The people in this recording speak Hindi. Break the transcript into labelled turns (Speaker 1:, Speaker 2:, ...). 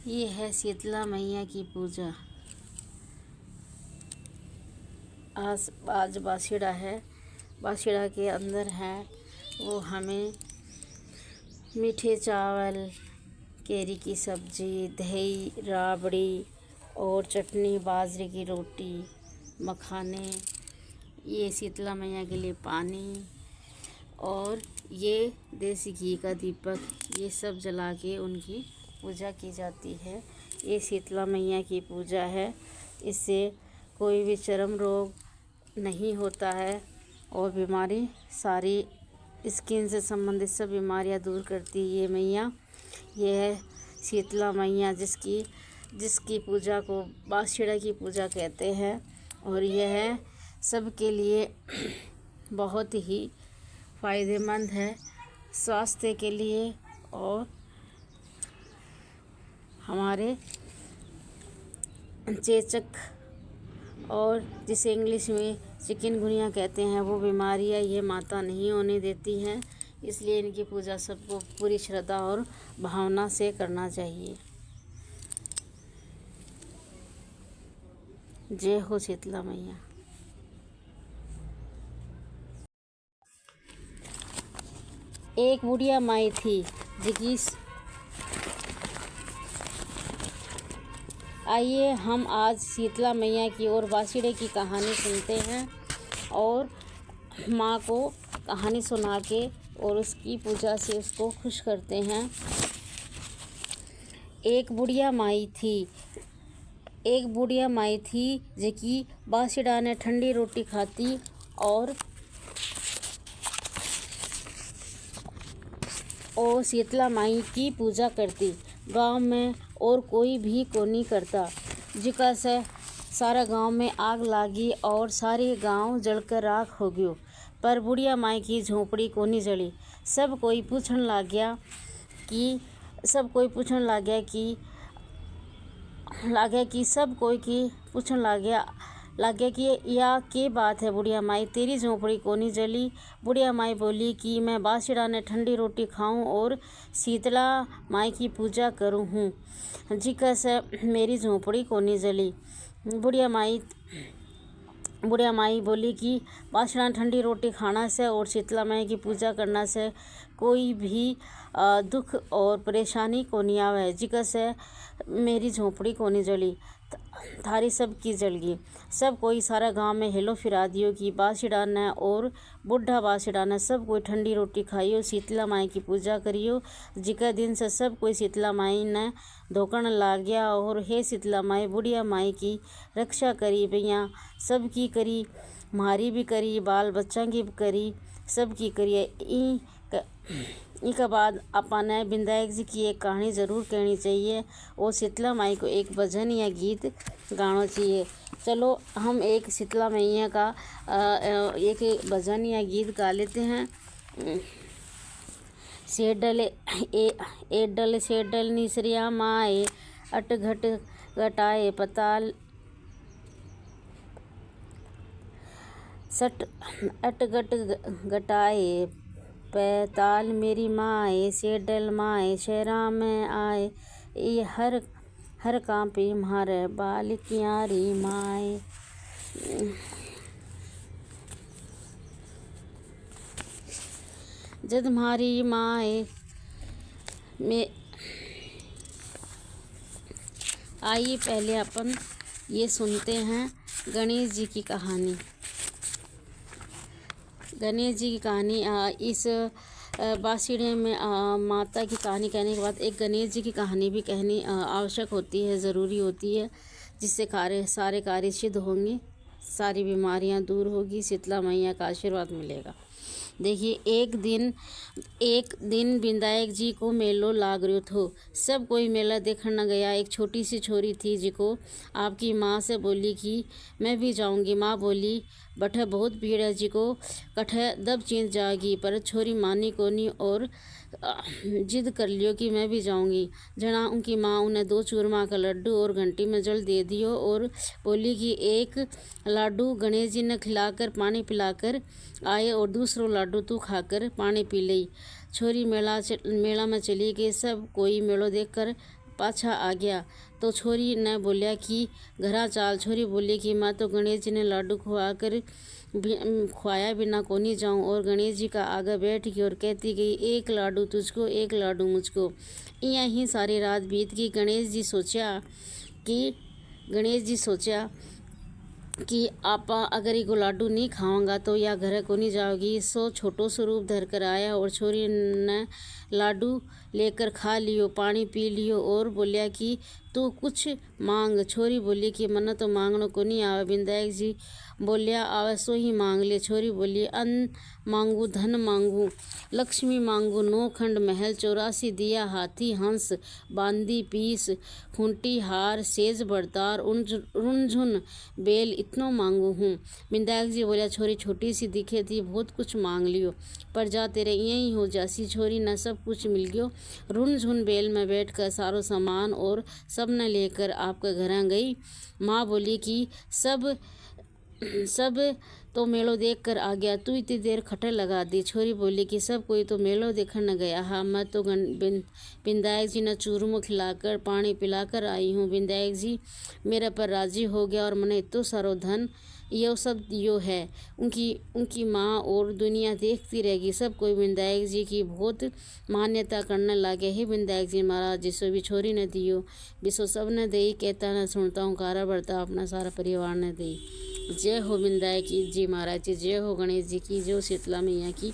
Speaker 1: ये है शीतला मैया की पूजा। आज बासीड़ा है। बासीड़ा के अंदर है वो हमें मीठे चावल, केरी की सब्जी, दही, राबड़ी और चटनी, बाजरे की रोटी, मखाने, ये शीतला मैया के लिए पानी और ये देसी घी का दीपक, ये सब जला के उनकी पूजा की जाती है। ये शीतला मैया की पूजा है। इससे कोई भी चर्म रोग नहीं होता है और बीमारी सारी स्किन से संबंधित सब बीमारियां दूर करती है ये मैया। ये है शीतला मैया जिसकी पूजा को बासीड़ा की पूजा कहते हैं और यह है सबके लिए बहुत ही फ़ायदेमंद है, स्वास्थ्य के लिए और हमारे चेचक और जिसे इंग्लिश में चिकनगुनिया कहते हैं वो बीमारियां ये माता नहीं होने देती हैं। इसलिए इनकी पूजा सबको पूरी श्रद्धा और भावना से करना चाहिए। जय हो शीतला मैया। एक बुढ़िया माई थी जिसकी आइए हम आज शीतला मैया की और बासीड़े की कहानी सुनते हैं और माँ को कहानी सुना के और उसकी पूजा से उसको खुश करते हैं। एक बुढ़िया माई थी जिसकी बासीड़ा ने ठंडी रोटी खाती और शीतला माई की पूजा करती। गांव में और कोई भी को नहीं करता, जिका से सारा गांव में आग लागी और सारे गांव जलकर राख हो गयो। पर बुढ़िया माई की झोपड़ी को नहीं जली। सब कोई पूछन लग गया कि या के बात है बुढ़िया माई, तेरी झोपड़ी को नहीं जली। बुढ़िया माई बोली कि मैं बासीड़ा ने ठंडी रोटी खाऊं और शीतला माई की पूजा करूं हूँ, जिका से मेरी झोपड़ी को नहीं जली। बुढ़िया माई बोली कि बासीड़ा ने ठंडी रोटी खाना से और शीतला माई की पूजा करना से कोई भी दुख और परेशानी को नहीं आवे, जिका से मेरी झोपड़ी को नहीं जली, थारी सब की जल गई। सब कोई सारा गांव में हेलो फिरा दियो कि बासीड़ा ने और बुढ़ा बासीड़ा ने सब कोई ठंडी रोटी खाइयो, शीतला माई की पूजा करियो। जिका दिन से सब कोई शीतला माई ने धोकण लाग गया और हे शीतला माई, बुढ़िया माई की रक्षा करी भैया, सब की करी, मारी भी करी, बाल बच्चा की भी करी, सब की करी। इसके बाद अपने विधायक जी की एक कहानी ज़रूर कहनी चाहिए और शीतला माई को एक भजन या गीत गाना चाहिए। चलो हम एक शीतला मैया का एक भजन या गीत गा लेते हैं। सेडल सेडल निसरिया माए, अट घट घटाए पताल, सट अट घट घटाए पैताल, मेरी माए सेडल माए शहरा में आए, ये हर काम पे मारे बाल क्यारी माए। जद मारी माए में आइए पहले अपन ये सुनते हैं गणेश जी की कहानी। गणेश जी की कहानी इस बासीड़े में माता की कहानी कहने के बाद एक गणेश जी की कहानी भी कहनी आवश्यक होती है, ज़रूरी होती है, जिससे सारे कार्य सिद्ध होंगे, सारी बीमारियां दूर होगी, शीतला मैया का आशीर्वाद मिलेगा। देखिए एक दिन विधायक जी को मेलो लाग रहो थो। सब कोई मेला देखने न गया। एक छोटी सी छोरी थी जिको आपकी माँ से बोली कि मैं भी जाऊंगी। माँ बोली बठे बहुत भीड़ है, जिको कठे दब चींच जाएगी, पर छोरी मानी को नहीं और जिद कर लियो कि मैं भी जाऊंगी। जना उनकी माँ उन्हें 2 चूरमा का लड्डू और घंटी में जल दे दियो और बोली कि एक लाडू गणेश जी ने खिलाकर पानी पिलाकर आए और दूसरो लाडू तू खाकर पानी पी लई। छोरी मेला में चली गई। सब कोई मेलो देखकर पाछा आ गया। तो छोरी ने बोलिया कि घरा चाल। छोरी बोली कि मैं तो गणेश जी ने लाडू खुआया बिना कोनी जाऊं। और गणेश जी का आगे बैठ गई और कहती गई, एक लाडू तुझको, एक लाडू मुझको। इयां ही सारी रात बीत गई। गणेश जी सोचा कि आपा अगर ये लाडू नहीं खाऊंगा तो या घर को नहीं जाओगी। सो छोटो स्वरूप धर कर आया और छोरी ने लाडू लेकर खा लियो, पानी पी लियो और बोलिया कि तू कुछ मांग। छोरी बोली कि मना तो मांगनो को नहीं आवे। विधायक जी बोलिया, आवे सो ही मांग ले। छोरी बोली, अन्न मांगू, धन मांगू, लक्ष्मी मांगू, 9 खंड महल, 84 दिया, हाथी हंस, बांदी पीस, खूंटी हार, सेज बरतार, रुनझुन बेल, इतनो मांगू हूँ। विधायक जी बोलिया, छोरी छोटी सी दिखे थी, बहुत कुछ मांग लियो, पर जा तेरे यही हो जासी। छोरी न सब कुछ मिल गयो। रुनझुन बेल में बैठकर सारो सामान और सब न लेकर आपके घर गई। माँ बोली कि सब तो मेलो देख कर आ गया, तू इतनी देर खटे लगा दी। छोरी बोली कि सब कोई तो मेलो देखने गया। हाँ, मैं तो विधायक जी ने चूरमो खिलाकर पानी पिलाकर आई हूँ। विधायक जी मेरे पर राजी हो गया और मैंने इतना सारो धन यो सब दियो है। उनकी माँ और दुनिया देखती रहेगी। सब कोई विधायक जी की बहुत मान्यता करने लगे। ही विधायक जी महाराज, जिसो भी छोरी ने दियो विसो सब ने दई, कहता न सुनता हूँ, कारा बढ़ता अपना सारा परिवार ने दई। जय हो विधायक जी महाराज जी, जय हो गणेश जी की, जय हो शीतला मैया की।